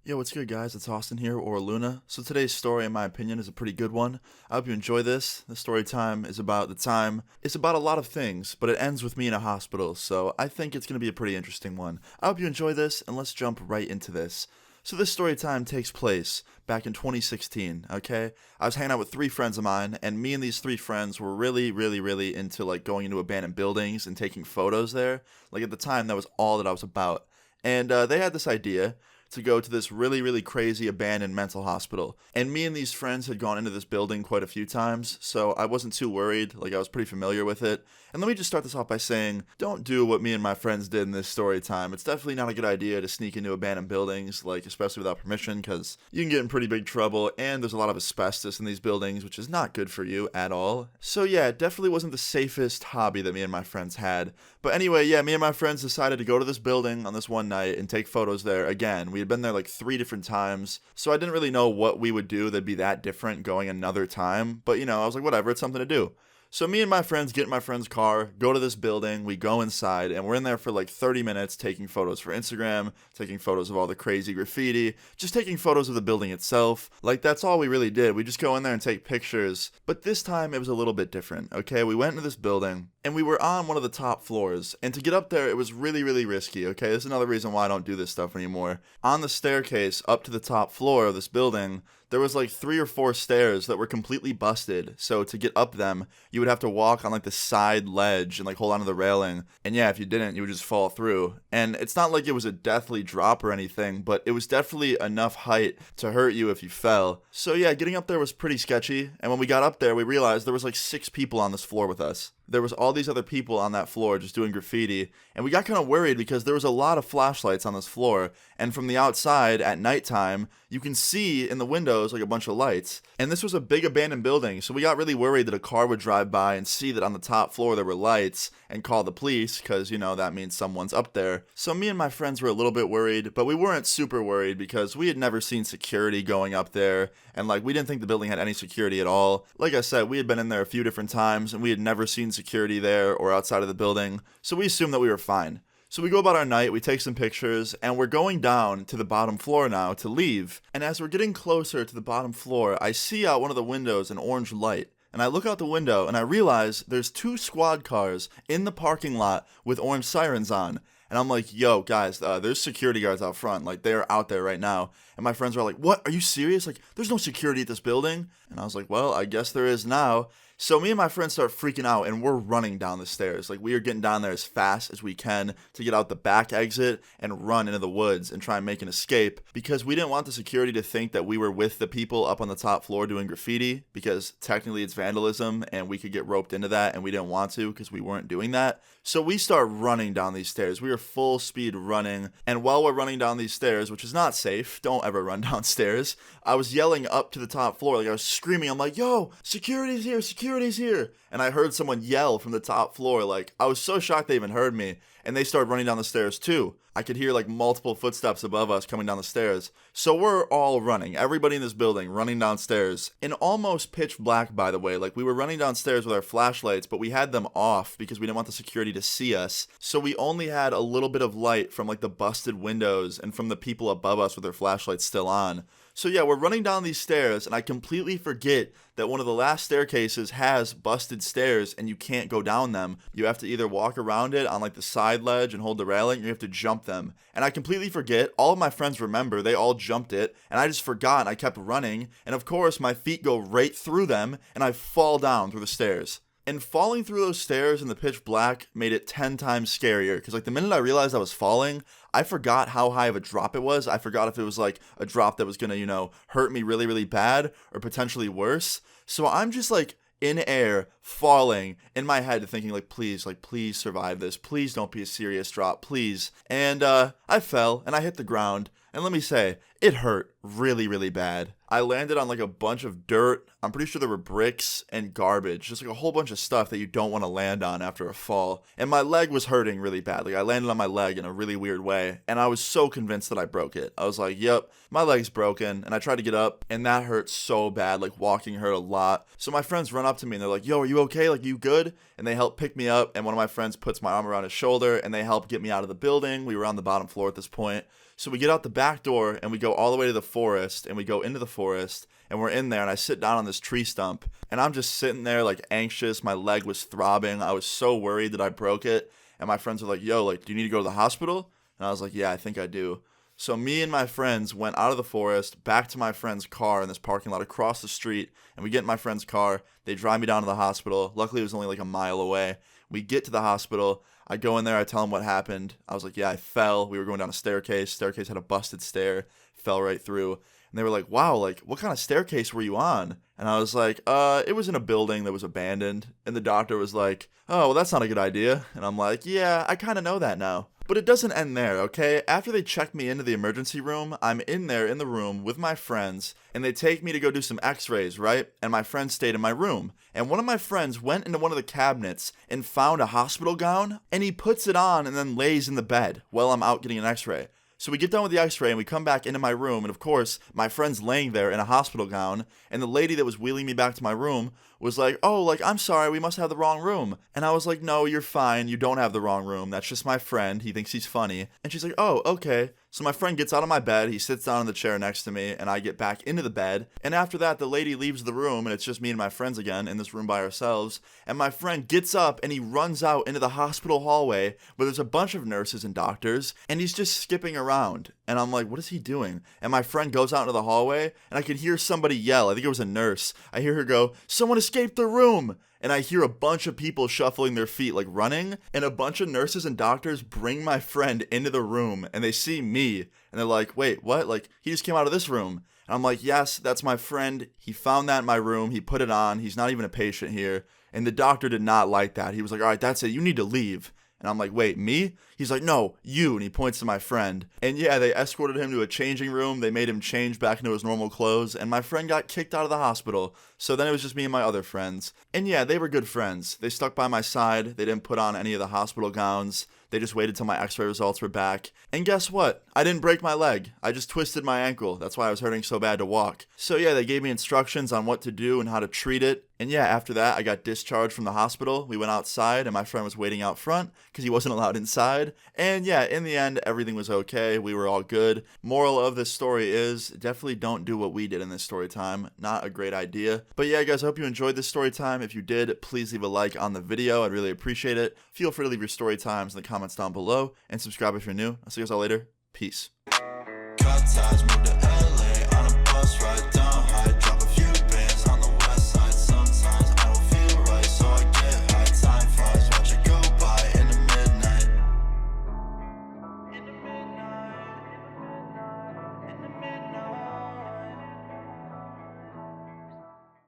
Yo, what's good, guys? It's Austin here, or Luna. So today's story, in my opinion, is a pretty good one. I hope you enjoy this. The story time is about the time. It's about a lot of things, but it ends with me in a hospital, so I think it's going to be a pretty interesting one. I hope you enjoy this, and let's jump right into this. So this story time takes place back in 2016, okay? I was hanging out with three friends of mine, and me and these three friends were really into, going into abandoned buildings and taking photos there. Like, at the time, that was all that I was about. And they had this idea to go to this really crazy abandoned mental hospital. And me and these friends had gone into this building quite a few times, so I wasn't too worried. Like, I was pretty familiar with it. And let me just start this off by saying, don't do what me and my friends did in this story time. It's definitely not a good idea to sneak into abandoned buildings, like, especially without permission, because you can get in pretty big trouble, and there's a lot of asbestos in these buildings, which is not good for you at all. So yeah, it definitely wasn't the safest hobby that me and my friends had. But anyway, yeah, me and my friends decided to go to this building on this one night and take photos there again. We had been there like 3 different times, so I didn't really know what we would do that'd be that different going another time. But I was like, whatever, it's something to do. So me and my friends get in my friend's car, go to this building, we go inside, and we're in there for like 30 minutes taking photos for Instagram, taking photos of all the crazy graffiti, just taking photos of the building itself. Like, that's all we really did. We just go in there and take pictures. But this time it was a little bit different, okay? We went into this building, and we were on one of the top floors, and to get up there, it was really risky, okay? This is another reason why I don't do this stuff anymore. On the staircase up to the top floor of this building, there was like 3 or 4 stairs that were completely busted, so to get up them, you would have to walk on like the side ledge and like hold onto the railing, and yeah, if you didn't, you would just fall through. And it's not like it was a deathly drop or anything, but it was definitely enough height to hurt you if you fell. So yeah, getting up there was pretty sketchy, and when we got up there, we realized there was like 6 people on this floor with us. There was all these other people on that floor just doing graffiti, and we got kind of worried because there was a lot of flashlights on this floor, and from the outside at nighttime, you can see in the windows like a bunch of lights. And this was a big abandoned building, so we got really worried that a car would drive by and see that on the top floor there were lights and call the police, because that means someone's up there. So me and my friends were a little bit worried, but we weren't super worried because we had never seen security going up there, and we didn't think the building had any security at all. Like I said, we had been in there a few different times, and we had never seen security there or outside of the building, so we assumed that we were fine. So we go about our night, we take some pictures, and we're going down to the bottom floor now to leave. And as we're getting closer to the bottom floor, I see out one of the windows an orange light. And I look out the window and I realize there's 2 squad cars in the parking lot with orange sirens on. And I'm like, yo, guys, there's security guards out front. Like, they're out there right now. And my friends are like, what? Are you serious? Like, there's no security at this building? And I was like, well, I guess there is now. So me and my friends start freaking out, and we're running down the stairs. Like, we are getting down there as fast as we can to get out the back exit and run into the woods and try and make an escape, because we didn't want the security to think that we were with the people up on the top floor doing graffiti, because technically it's vandalism and we could get roped into that, and we didn't want to because we weren't doing that. So we start running down these stairs. We are full speed running, and while we're running down these stairs, which is not safe, don't ever run downstairs, I was yelling up to the top floor. Like, I was screaming. I'm like, yo, security's here, security's here. And I heard someone yell from the top floor. Like, I was so shocked they even heard me. And they started running down the stairs too. I could hear like multiple footsteps above us coming down the stairs. So we're all running. Everybody in this building running downstairs. In almost pitch black, by the way. Like, we were running downstairs with our flashlights, but we had them off because we didn't want the security to see us. So we only had a little bit of light from like the busted windows and from the people above us with their flashlights still on. So yeah, we're running down these stairs, and I completely forget that one of the last staircases has busted stairs, and you can't go down them. You have to either walk around it on like the side ledge and hold the railing, or you have to jump them. And I completely forget. All of my friends remember. They all jumped it, and I just forgot, and I kept running. And of course, my feet go right through them, and I fall down through the stairs. And falling through those stairs in the pitch black made it 10 times scarier, because like the minute I realized I was falling, I forgot how high of a drop it was. I forgot if it was like a drop that was gonna, hurt me really bad or potentially worse. So I'm just like in air, falling in my head, thinking like, please survive this. Please don't be a serious drop, please. And I fell and I hit the ground. And let me say, it hurt really bad. I landed on like a bunch of dirt. I'm pretty sure there were bricks and garbage, just like a whole bunch of stuff that you don't want to land on after a fall. And my leg was hurting really bad. Like, I landed on my leg in a really weird way, and I was so convinced that I broke it. I was like, yep, my leg's broken. And I tried to get up, and that hurt so bad. Like, walking hurt a lot. So my friends run up to me and they're like, yo, are you okay? Like, you good? And they help pick me up, and one of my friends puts my arm around his shoulder, and they help get me out of the building. We were on the bottom floor at this point. So we get out the back door and we go all the way to the forest, and we go into the forest, and we're in there, and I sit down on this tree stump, and I'm just sitting there like anxious. My leg was throbbing. I was so worried that I broke it. And my friends were like, yo, like, do you need to go to the hospital? And I was like, yeah, I think I do. So me and my friends went out of the forest back to my friend's car in this parking lot across the street, and we get in my friend's car. They drive me down to the hospital. Luckily, it was only like a mile away. We get to the hospital. I go in there. I tell them what happened. I was like, yeah, I fell. We were going down a staircase. Staircase had a busted stair. Fell right through. And they were like, wow, like, what kind of staircase were you on? And I was like, it was in a building that was abandoned. And the doctor was like, oh, well, that's not a good idea. And I'm like, yeah, I kind of know that now. But it doesn't end there, okay? After they check me into the emergency room, I'm in there in the room with my friends, and they take me to go do some x-rays, right? And my friend stayed in my room. And one of my friends went into one of the cabinets and found a hospital gown, and he puts it on and then lays in the bed while I'm out getting an x-ray. So we get done with the x-ray and we come back into my room, and of course, my friend's laying there in a hospital gown, and the lady that was wheeling me back to my room was like, oh, like, I'm sorry, we must have the wrong room. And I was like, no, you're fine, you don't have the wrong room, that's just my friend, he thinks he's funny. And she's like, oh, okay. So my friend gets out of my bed, he sits down in the chair next to me, and I get back into the bed. And after that, the lady leaves the room, and it's just me and my friends again in this room by ourselves. And my friend gets up, and he runs out into the hospital hallway where there's a bunch of nurses and doctors, and he's just skipping around. And I'm like, what is he doing? And my friend goes out into the hallway, and I could hear somebody yell. I think it was a nurse. I hear her go, someone escaped the room! And I hear a bunch of people shuffling their feet, like running, and a bunch of nurses and doctors bring my friend into the room, and they see me, and they're like, wait, what? Like, he just came out of this room. And I'm like, yes, that's my friend. He found that in my room. He put it on. He's not even a patient here. And the doctor did not like that. He was like, all right, that's it. You need to leave. And I'm like, wait, me? He's like, no, you. And he points to my friend. And yeah, they escorted him to a changing room. They made him change back into his normal clothes. And my friend got kicked out of the hospital. So then it was just me and my other friends. And yeah, they were good friends. They stuck by my side. They didn't put on any of the hospital gowns. They just waited till my x-ray results were back. And guess what? I didn't break my leg. I just twisted my ankle. That's why I was hurting so bad to walk. So yeah, they gave me instructions on what to do and how to treat it. And yeah, after that, I got discharged from the hospital. We went outside, and my friend was waiting out front because he wasn't allowed inside. And yeah, in the end, everything was okay. We were all good. Moral of this story is definitely don't do what we did in this story time. Not a great idea. But yeah, guys, I hope you enjoyed this story time. If you did, please leave a like on the video. I'd really appreciate it. Feel free to leave your story times in the comments down below, and subscribe if you're new. I'll see you guys all later. Peace.